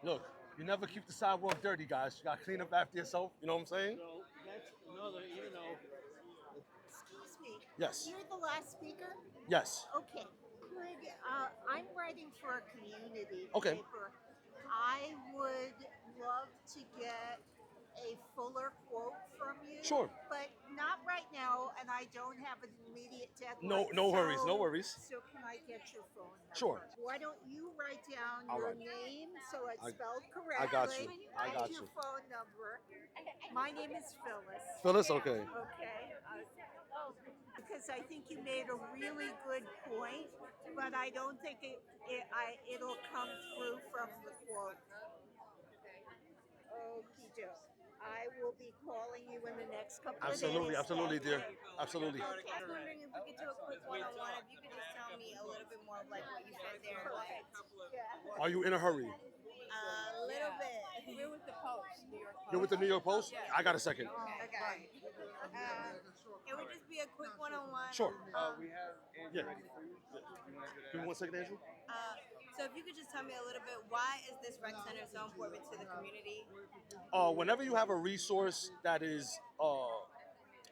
Look, you never keep the sidewalk dirty, guys. You gotta clean up after yourself. You know what I'm saying? So that's another, Excuse me. Yes. You're the last speaker? Yes. Okay. Could I'm writing for a community Okay. paper. I would love to get a fuller quote from you, Sure. but not right now, and I don't have an immediate No, deadline. no worries. No worries. So can I get your phone number? Sure. Why don't you write down All your right. name so it's I- spelled I correctly? got you. I and got your you. phone number. My name is Phyllis. Phyllis, okay. Okay. Because I think you made a really good point, but I don't think it'll come through from the quote. Okie doke. I will be calling you in the next couple Absolutely, of days. absolutely, Thank dear. you. Absolutely. I was wondering if we could do a quick one-on-one. If you could just tell me a little bit more of like what you said there, like Yeah. Are you in a hurry? a little bit. We're with the Post, New York Post. You're with the New York Post? I got a second. Okay. It would just be a quick one-on-one. Sure. We have Andrew Yeah. ready for you. You want to do Give me that? 1 second, Andrew. So if you could just tell me a little bit, why is this rec center so important to the community? Whenever you have a resource that is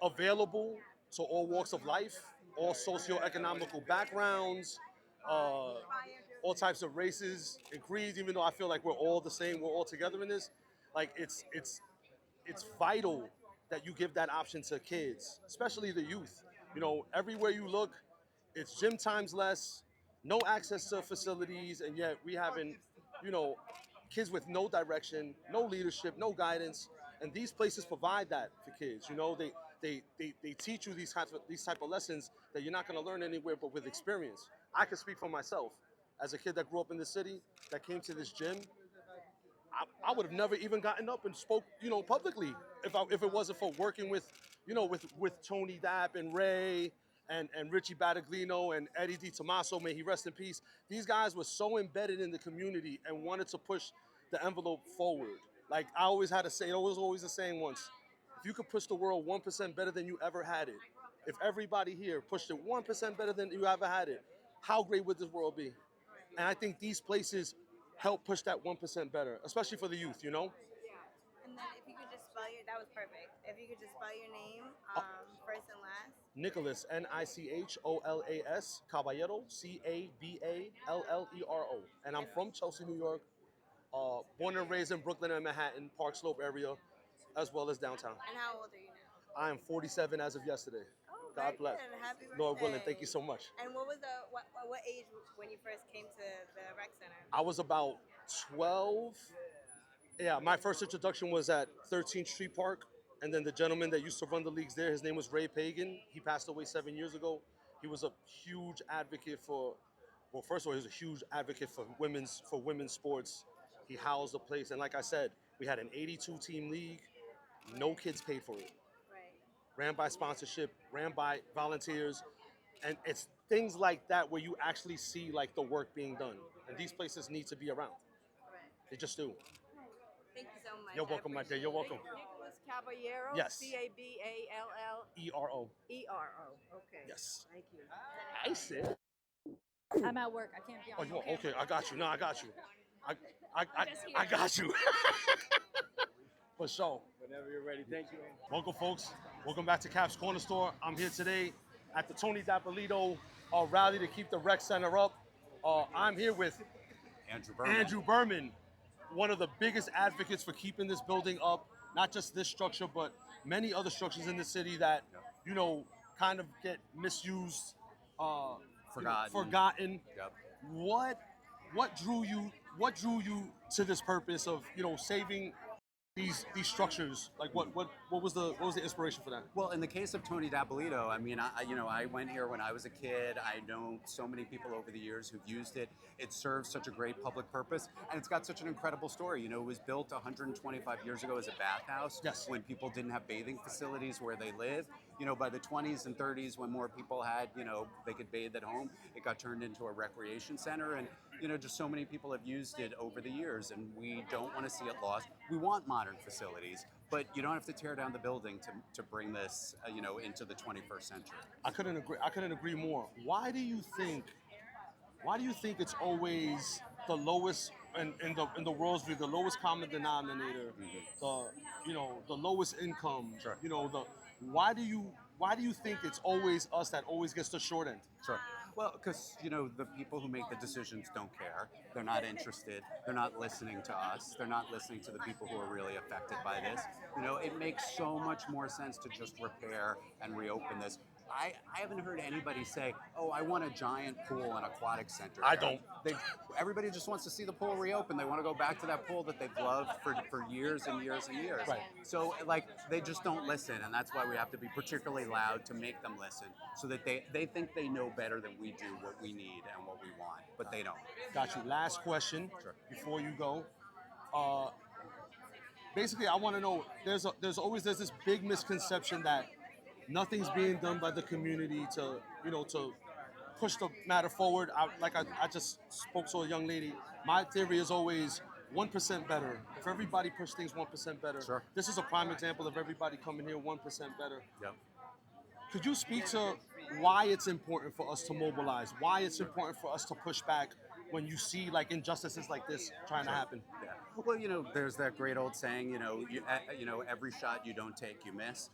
available to all walks of life, all socioeconomical backgrounds, all types of races and creeds, even though I feel like we're all the same, we're all together in this, like it's vital that you give that option to kids, especially the youth. You know, everywhere you look, it's gym times less, no access to facilities, and yet we having, you know, kids with no direction, no leadership, no guidance, and these places provide that for kids. You know, they teach you these type of lessons that you're not going to learn anywhere but with experience. I can speak for myself as a kid that grew up in the city that came to this gym. I would have never even gotten up and spoke, you know, publicly if it wasn't for working with, you know, with Tony Dapp and Ray and Richie Battaglino and Eddie DiTomaso, may he rest in peace. These guys were so embedded in the community and wanted to push the envelope forward. Like I always had to say, it was always the saying once, if you could push the world 1% better than you ever had it, if everybody here pushed it 1% better than you ever had it, how great would this world be? And I think these places help push that 1% better, especially for the youth, you know? And then if you could just spell your, that was perfect. If you could just spell your name, first and last. Nicholas, Nicholas, Caballero, Caballero. And I'm from Chelsea, New York, born and raised in Brooklyn and Manhattan, Park Slope area, as well as downtown. And how old are you now? I am 47 as of yesterday. Oh, God very bless. good. Happy birthday. Lord willing, thank you so much. And what was what age when you first came to the rec center? I was about 12. Yeah, my first introduction was at 13th Street Park. And then the gentleman that used to run the leagues there, his name was Ray Pagan. He passed away 7 years ago. He was a huge advocate for, well, first of all, he was a huge advocate for women's sports. He housed the place. And like I said, we had an 82-team league. No kids paid for it. Right. Ran by sponsorship, ran by volunteers. And it's things like that where you actually see like the work being done. And these places need to be around. Right. They just do. Thank you so much. You're welcome, my dear. You're welcome. Nicholas Caballero. Yes. Caballero. ERO. Okay. Yes. Thank you. I said. I'm at work. I can't be Oh, on. you are? Okay, I got you. No, I got you. I got you. For sure. Whenever you're ready. Thank you. Welcome, folks. Welcome back to Cap's Corner Store. I'm here today at the Tony Dapolito rally to keep the rec center up. I'm here with Andrew Berman, one of the biggest advocates for keeping this building up. Not just this structure, but many other structures in the city that, you know, kind of get misused, forgotten. Yep. What drew you to this purpose of, you know, saving these structures? Like what was the inspiration for that? Well, in the case of Tony Dapolito, I mean, I went here when I was a kid. I know so many people over the years who've used it. It serves such a great public purpose, and it's got such an incredible story. You know, it was built 125 years ago as a bathhouse. Yes. When people didn't have bathing facilities where they live. You know, by the 20s and 30s, when more people had, you know, they could bathe at home, it got turned into a recreation center, and you know, just so many people have used it over the years, and we don't want to see it lost. We want modern facilities, but you don't have to tear down the building to bring this, you know, into the 21st century. I couldn't agree more. Why do you think it's always the lowest in the world's view, the lowest common denominator, the lowest income. Sure. Why do you think it's always us that always gets the short end? Sure. Well, because the people who make the decisions don't care. They're not interested. They're not listening to us. They're not listening to the people who are really affected by this. It makes so much more sense to just repair and reopen this. I haven't heard anybody say, "Oh, I want a giant pool and aquatic center." I there." don't. Everybody just wants to see the pool reopen. They want to go back to that pool that they've loved for years and years and years. Right. So, they just don't listen, and that's why we have to be particularly loud to make them listen, so that they think they know better than we do what we need and what we want, but they don't. Got you. Last question Sure. before you go. Basically, I want to know. There's this big misconception that nothing's being done by the community to push the matter forward. I just spoke to a young lady. My theory is always 1% better. If everybody pushed things 1% better, Sure. This is a prime example of everybody coming here 1% better. Yep. Could you speak to why it's important for us to mobilize? Why it's important for us to push back when you see injustices like this trying to happen? Yeah. Well, there's that great old saying, every shot you don't take, you miss.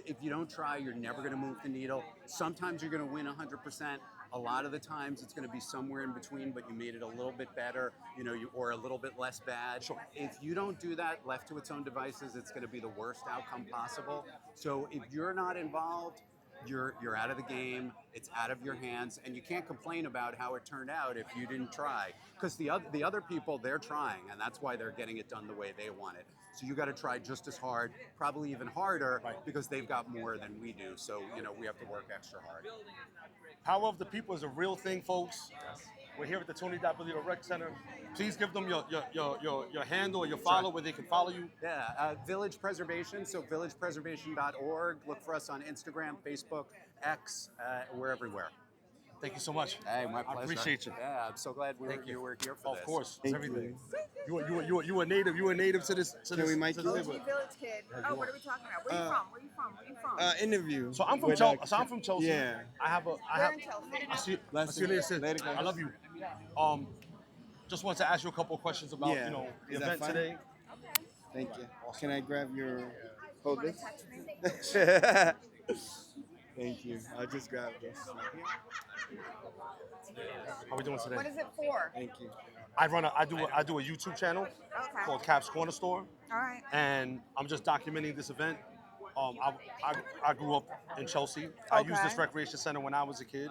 If you don't try, you're never going to move the needle. Sometimes you're going to win 100%. A lot of the times it's going to be somewhere in between, but you made it a little bit better, or a little bit less bad. Sure. If you don't do that, left to its own devices, it's going to be the worst outcome possible. So if you're not involved, you're out of the game. It's out of your hands, and you can't complain about how it turned out if you didn't try. Because the other people, they're trying, and that's why they're getting it done the way they want it. So you got to try just as hard, probably even harder, Right. because they've got more than we do. So we have to work extra hard. Power of the people is a real thing, folks. We're here at the Tony Dapolito Rec Center. Please give them your handle or your follow where they can follow you. Yeah, Village Preservation, so villagepreservation.org. Look for us on Instagram, Facebook, X. We're everywhere. Thank you so much. Hey, my pleasure. I appreciate you. Yeah, I'm so glad you were here for this. Of course, it's Thank everything. you. You a native. You a native to this. Can we mic you? OG Village kid. Oh, what are we talking about? Where you from? Interview. So I'm from with, Chelsea. So I'm from Chelsea. Yeah. I have. Where in Chelsea? I see Bless you you. later, sis. Later, guys. I love you. Just want to ask you a couple of questions about Yeah. the Is that event fine? today. Thank you. Can I grab your hold Want to this? touch me? Thank you. I'll just grab this. How we doing today? What is it for? Thank you. I do a YouTube channel Okay. called Cap's Corner Store, All right. and I'm just documenting this event. I grew up in Chelsea. I used this Okay. recreation center when I was a kid.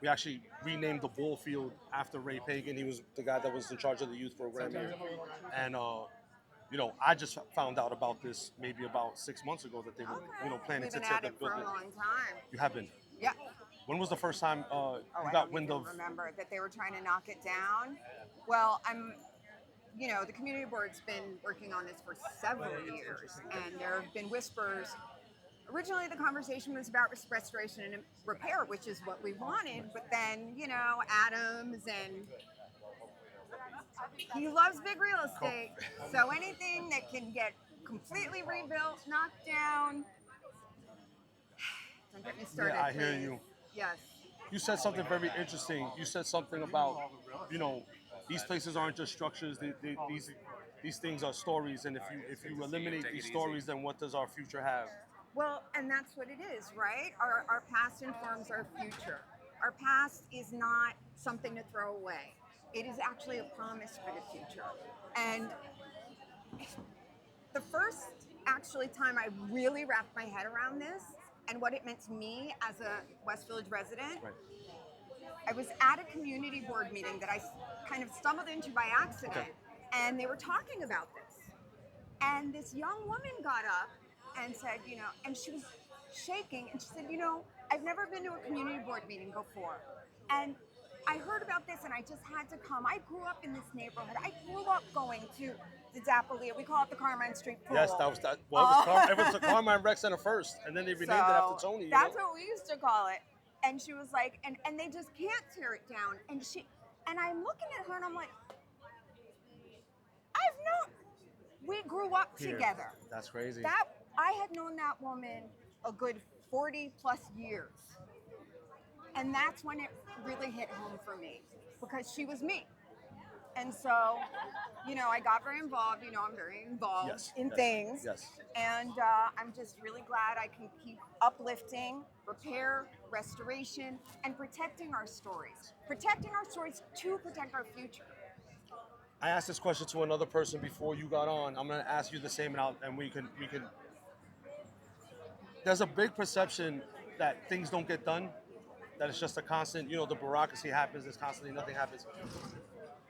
We actually renamed the ball field after Ray Pagan. He was the guy that was in charge of the youth program here. And I just found out about this maybe about 6 months ago that they were planning We've to been tear at the it for a building. long time. You have been. Yeah. When was the first time Oh, you I got don't wind even of? remember that they were trying to knock it down. Well, the community board's been working on this for several years, and there have been whispers. Originally, the conversation was about restoration and repair, which is what we wanted, but then, Adams and he loves big real estate, so anything that can get completely rebuilt, knocked down. Don't get me started. Yeah, I hear please. you. Yes. You said something very interesting. You said something about, these places aren't just structures. These things are stories, and if you eliminate these stories, then what does our future have? Well, and that's what it is, right? Our past informs our future. Our past is not something to throw away. It is actually a promise for the future. And the first time I really wrapped my head around this and what it meant to me as a West Village resident, Right. I was at a community board meeting that I kind of stumbled into by accident, Okay. and they were talking about this. And this young woman got up and said, and she was shaking, and she said, I've never been to a community board meeting before. And I heard about this, and I just had to come. I grew up in this neighborhood. I grew up going to the Dapolito. We call it the Carmine Street Pool. Yes, that was that. Well, it was the Carmine Rec Center first, and then they renamed it after Tony. That's what we used to call it. And she was like, and they just can't tear it down. And I'm looking at her, and I'm like, we grew up Here. together. That's crazy. I had known that woman a good 40 plus years. And that's when it really hit home for me, because she was me. And so, I got very involved. I'm very involved Yes, in yes, things. yes. And I'm just really glad I can keep uplifting, repair, restoration, and protecting our stories. Protecting our stories to protect our future. I asked this question to another person before you got on. I'm gonna ask you the same, and we can. There's a big perception that things don't get done, that it's just a constant. The bureaucracy happens. There's constantly nothing happens.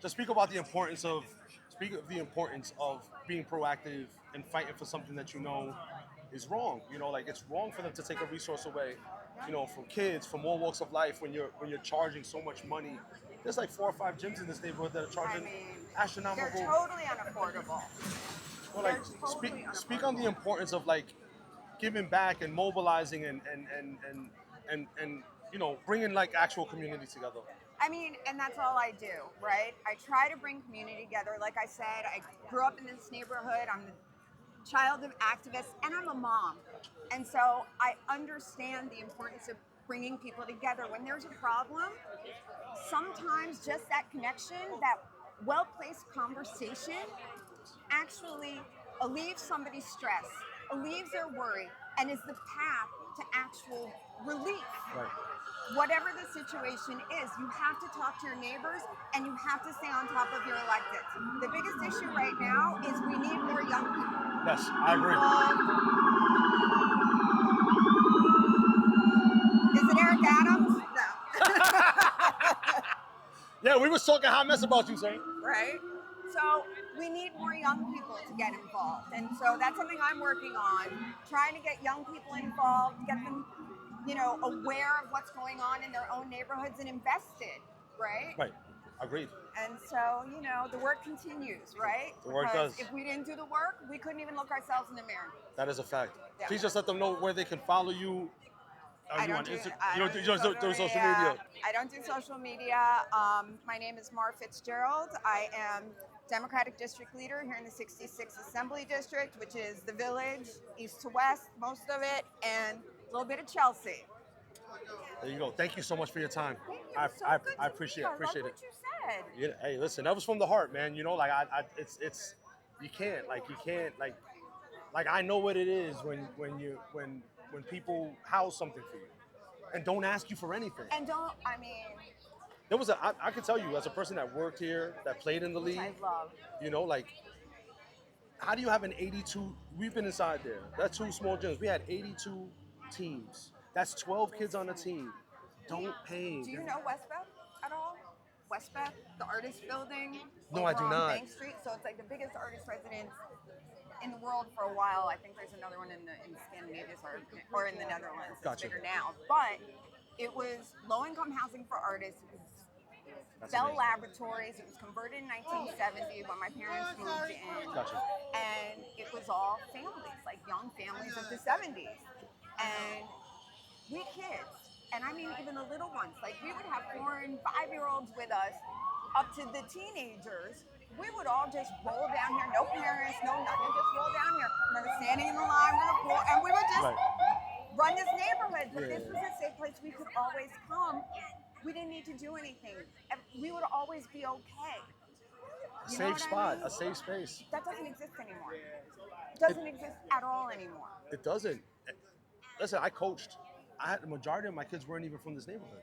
To speak about the importance of being proactive and fighting for something that is wrong. Like it's wrong for them to take a resource away, from kids, from all walks of life. When you're charging so much money, there's like 4 or 5 gyms in this neighborhood that are charging astronomical. They're totally unaffordable. Well, They're like totally speak on the unaffordable. importance of like giving back and mobilizing and bringing like actual community together. And that's all I do, right? I try to bring community together. Like I said, I grew up in this neighborhood. I'm the child of activists, and I'm a mom. And so I understand the importance of bringing people together. When there's a problem, sometimes just that connection, that well-placed conversation actually relieves somebody's stress, relieves their worry, and is the path to actual relief. Right. Whatever the situation is, you have to talk to your neighbors and you have to stay on top of your electeds. The biggest issue right now is we need more young people. Yes, I agree. Is it Eric Adams? No. Yeah, we was talking hot mess about you, sir. Right? So we need more young people to get involved. And so that's something I'm working on, trying to get young people involved, get them aware of what's going on in their own neighborhoods and invested, right? Right. Agreed. And so, the work continues, right? The work Because does. if we didn't do the work, we couldn't even look ourselves in the mirror. That is a fact. Yeah. Please just let them know where they can follow you. I don't do social media. I don't do social media. My name is Mara Fitzgerald. I am Democratic District Leader here in the 66th Assembly District, which is the village, east to west, most of it, and a little bit of Chelsea. There you go. Thank you so much for your time. Thank you. I So good to appreciate meet you. it. Appreciate I love it. what you said. Yeah, hey, listen, that was from the heart, man. It's you can't I know what it is when people house something for you and don't ask you for anything. And There was I can tell you as a person that worked here, that played in the league, I love. How do you have an 82? We've been inside there. That's 2 small gyms. We had 82 teams. That's 12 kids on a team. Don't pay. Do you know Westbeth at all? Westbeth, the artist building. No, I do over on not. Bank Street. So it's like the biggest artist residence in the world for a while. I think there's another one in Scandinavia or in the Netherlands. It's Gotcha. bigger now. But it was low-income housing for artists. It was That's Bell amazing. Laboratories. It was converted in 1970 when my parents moved in. Gotcha. And it was all families, like young families of the 70s. And we kids, and I mean even the little ones, like we would have 4 and 5-year-olds with us up to the teenagers. We would all just roll down here, no parents, no nothing, just roll down here. I remember standing in the line with a pool, and we would just run this neighborhood. But this was a safe place we could always come. We didn't need to do anything. We would always be okay. A safe spot, a safe space. That doesn't exist anymore. It doesn't exist at all anymore. It doesn't. Listen, I coached. The majority of my kids weren't even from this neighborhood.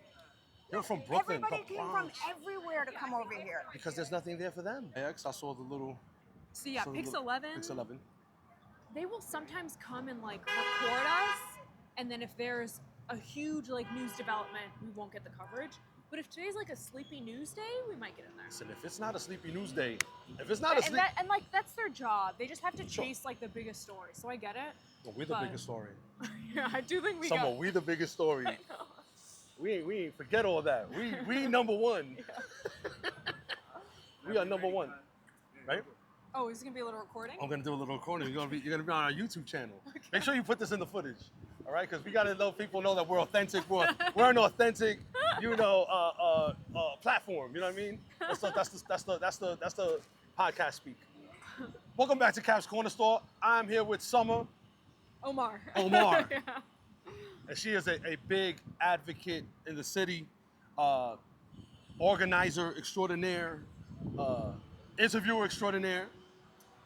They were from Brooklyn, Everybody the came from Bronx. everywhere to come over here. Because there's nothing there for them. I saw the little. So yeah, saw the Pix little- 11. Pix 11. They will sometimes come and like record us, and then if there's a huge like news development, we won't get the coverage. But if today's like a sleepy news day, we might get in there. Listen, if it's not a sleepy news day, if it's not a sleep, And like that's their job. They just have to Sure. chase like the biggest story. So I get it. well, we're the but- biggest story. Yeah, I do think we Sommer, got. we the biggest story. I know. We ain't forget all that. We number one. We are number one, right? Oh, is it gonna be a little recording? I'm gonna do a little recording. You're gonna be on our YouTube channel. Make sure you put this in the footage, all right? Because we gotta let people know that we're authentic. We're an authentic, platform. You know what I mean? That's the podcast speak. Welcome back to Cap's Corner Store. I'm here with Sommer Omar. Omar. Yeah. And she is a big advocate in the city, organizer extraordinaire, interviewer extraordinaire.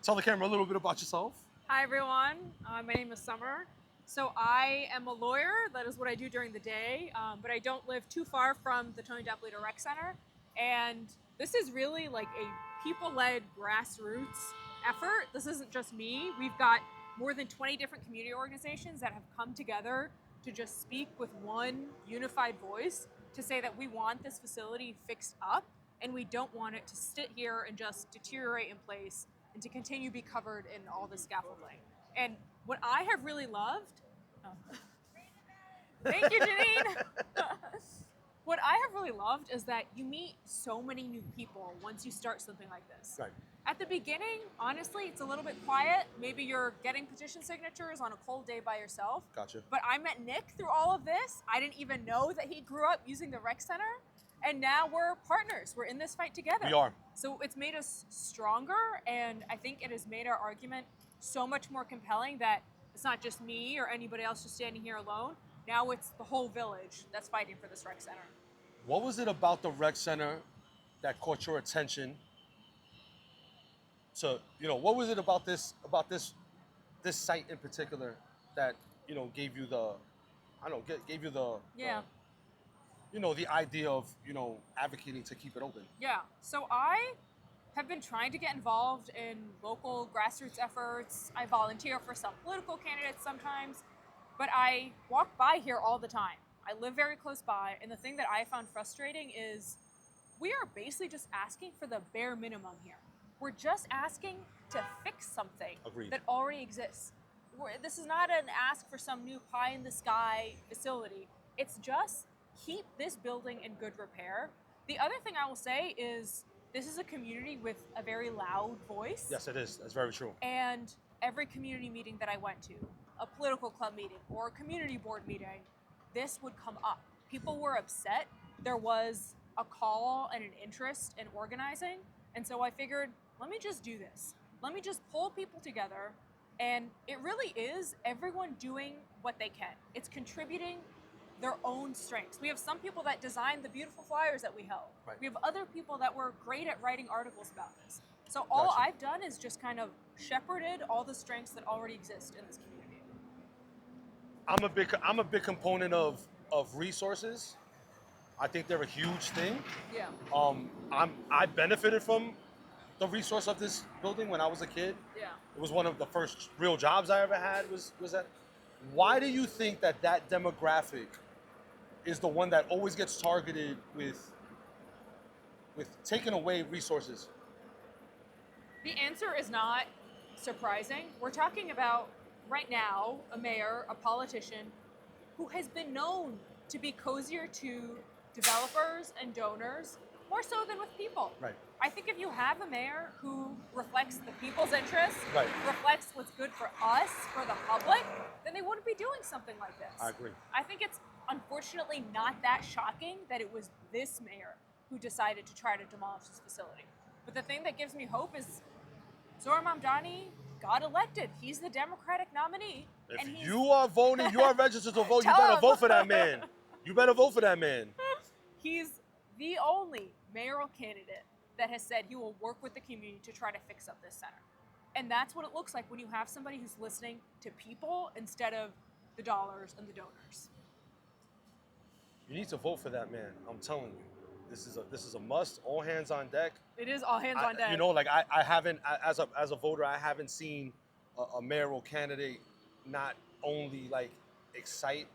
Tell the camera a little bit about yourself. Hi everyone, my name is Summer. So I am a lawyer, that is what I do during the day, but I don't live too far from the Tony Dapolito Rec Center. And this is really like a people-led grassroots effort. This isn't just me. We've got more than 20 different community organizations that have come together to just speak with one unified voice to say that we want this facility fixed up and we don't want it to sit here and just deteriorate in place and to continue to be covered in all the scaffolding. And what I have really loved, thank you, Janine. What I have really loved is that you meet so many new people once you start something like this. Right. At the beginning, honestly, it's a little bit quiet. Maybe you're getting petition signatures on a cold day by yourself. Gotcha. But I met Nick through all of this. I didn't even know that he grew up using the rec center. And now we're partners. We're in this fight together. We are. So it's made us stronger, and I think it has made our argument so much more compelling that it's not just me or anybody else just standing here alone. Now it's the whole village that's fighting for this rec center. What was it about the rec center that caught your attention? So, what was it about this site in particular that, gave you the, gave you the, Yeah. The idea of, advocating to keep it open? Yeah, so I have been trying to get involved in local grassroots efforts. I volunteer for some political candidates sometimes, but I walk by here all the time. I live very close by, and the thing that I found frustrating is we are basically just asking for the bare minimum here. We're just asking to fix something Agreed. that already exists. This is not an ask for some new pie-in-the-sky facility. It's just keep this building in good repair. The other thing I will say is this is a community with a very loud voice. Yes, it is. That's very true. And every community meeting that I went to, a political club meeting or a community board meeting, this would come up. People were upset. There was a call and an interest in organizing. And so I figured, let me just do this. Let me just pull people together. And it really is everyone doing what they can. It's contributing their own strengths. We have some people that designed the beautiful flyers that we held. Right. We have other people that were great at writing articles about this. So all Gotcha. I've done is just kind of shepherded all the strengths that already exist in this community. I'm a big component of resources. I think they're a huge thing. Yeah. I benefited from the resource of this building when I was a kid. Yeah. It was one of the first real jobs I ever had. Was that? Why do you think that demographic is the one that always gets targeted with taking away resources? The answer is not surprising. We're talking about right now a mayor, a politician who has been known to be cozier to developers and donors more so than with people. Right. I think if you have a mayor who reflects the people's interests, Right. reflects what's good for us, for the public, then they wouldn't be doing something like this. I agree. I think it's unfortunately not that shocking that it was this mayor who decided to try to demolish this facility. But the thing that gives me hope is Zohar Mamdani got elected. He's the Democratic nominee. If you are voting, you are registered to vote, you better vote for that man. You better vote for that man. He's the only mayoral candidate that has said he will work with the community to try to fix up this center. And that's what it looks like when you have somebody who's listening to people instead of the dollars and the donors. You need to vote for that man. I'm telling you. This is a must. All hands on deck. It is all hands on deck. I haven't, as a voter, I haven't seen a mayoral candidate not only excite,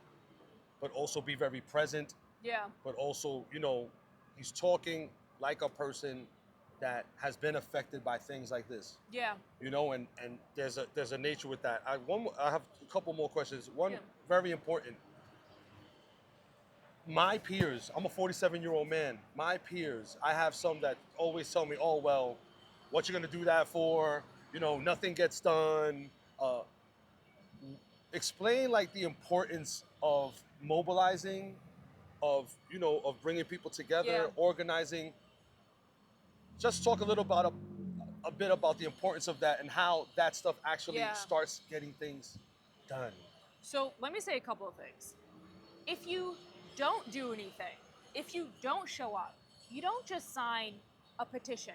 but also be very present. Yeah. But also, he's talking like a person that has been affected by things like this. Yeah. And there's a nature with that. I have a couple more questions. One, very important. My peers, I'm a 47-year-old man. My peers, I have some that always tell me, oh, well, what you gonna do that for? Nothing gets done. Explain the importance of mobilizing, of bringing people together, organizing. Just talk a little about a bit about the importance of that and how that stuff actually starts getting things done. So let me say a couple of things. If you don't do anything, if you don't show up, you don't just sign a petition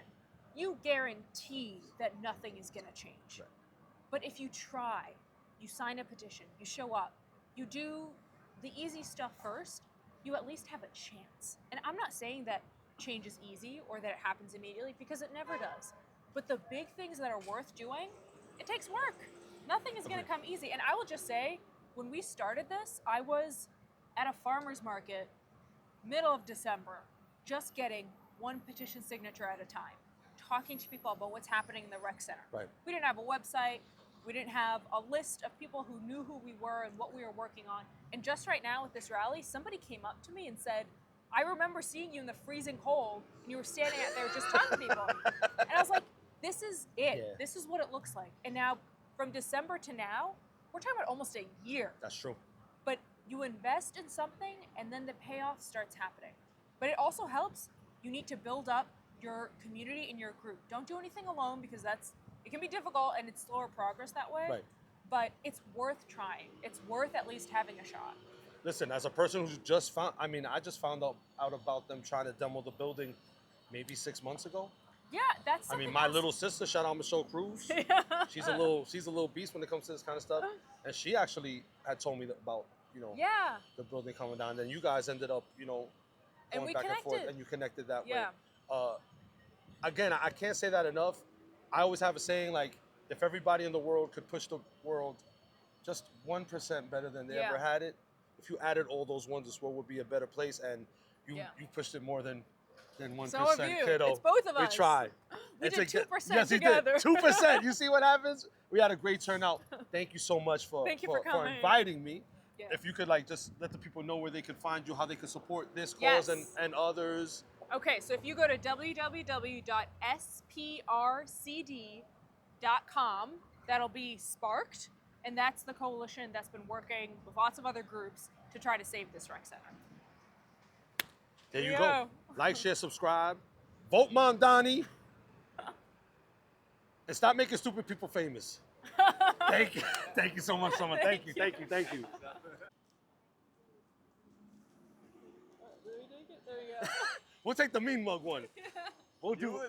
you guarantee that nothing is going to change. Right. But if you try, you sign a petition, you show up, you do the easy stuff first, you at least have a chance. And I'm not saying that change is easy or that it happens immediately, because it never does. But the big things that are worth doing, it takes work. Nothing is going to come easy. And I will just say, when we started this, I was at a farmer's market, middle of December, just getting one petition signature at a time, talking to people about what's happening in the rec center. Right. We didn't have a website. We didn't have a list of people who knew who we were and what we were working on. And just right now with this rally, somebody came up to me and said, I remember seeing you in the freezing cold and you were standing out there just talking to people. And I was like, this is it. Yeah. This is what it looks like. And now from December to now, we're talking about almost a year. That's true. But you invest in something and then the payoff starts happening. But it also helps. You need to build up your community and your group. Don't do anything alone, because it can be difficult and it's slower progress that way. Right. But it's worth trying. It's worth at least having a shot. Listen, as a person who's just found, I just found out about them trying to demo the building maybe 6 months ago. Yeah, that's something My else. little sister, shout out Michelle Cruz. She's a little beast when it comes to this kind of stuff. And she actually had told me about, Yeah. the building coming down. Then you guys ended up, And going we back and forth, connected. and you connected that Yeah. way. Again, I can't say that enough. I always have a saying, like, if everybody in the world could push the world just 1% better than they Yeah. ever had it, if you added all those ones, this world would be a better place. And you pushed it more than 1%, So have you. kiddo. It's both of us. We tried. We did 2% yes, together. Yes, 2%. You see what happens? We had a great turnout. Thank you so much for coming. inviting me. Yeah. If you could just let the people know where they can find you, how they can support this Yes. cause and others. Okay, so if you go to www.sprcd.com, that'll be Sparked, and that's the coalition that's been working with lots of other groups to try to save this rec center. There you Yeah. go. Like, share, subscribe. Vote Mom Donnie. And stop making stupid people famous. Thank you. Thank you so much, Summer. Thank you. Thank Thank you. We'll take the mean mug one. We'll do it.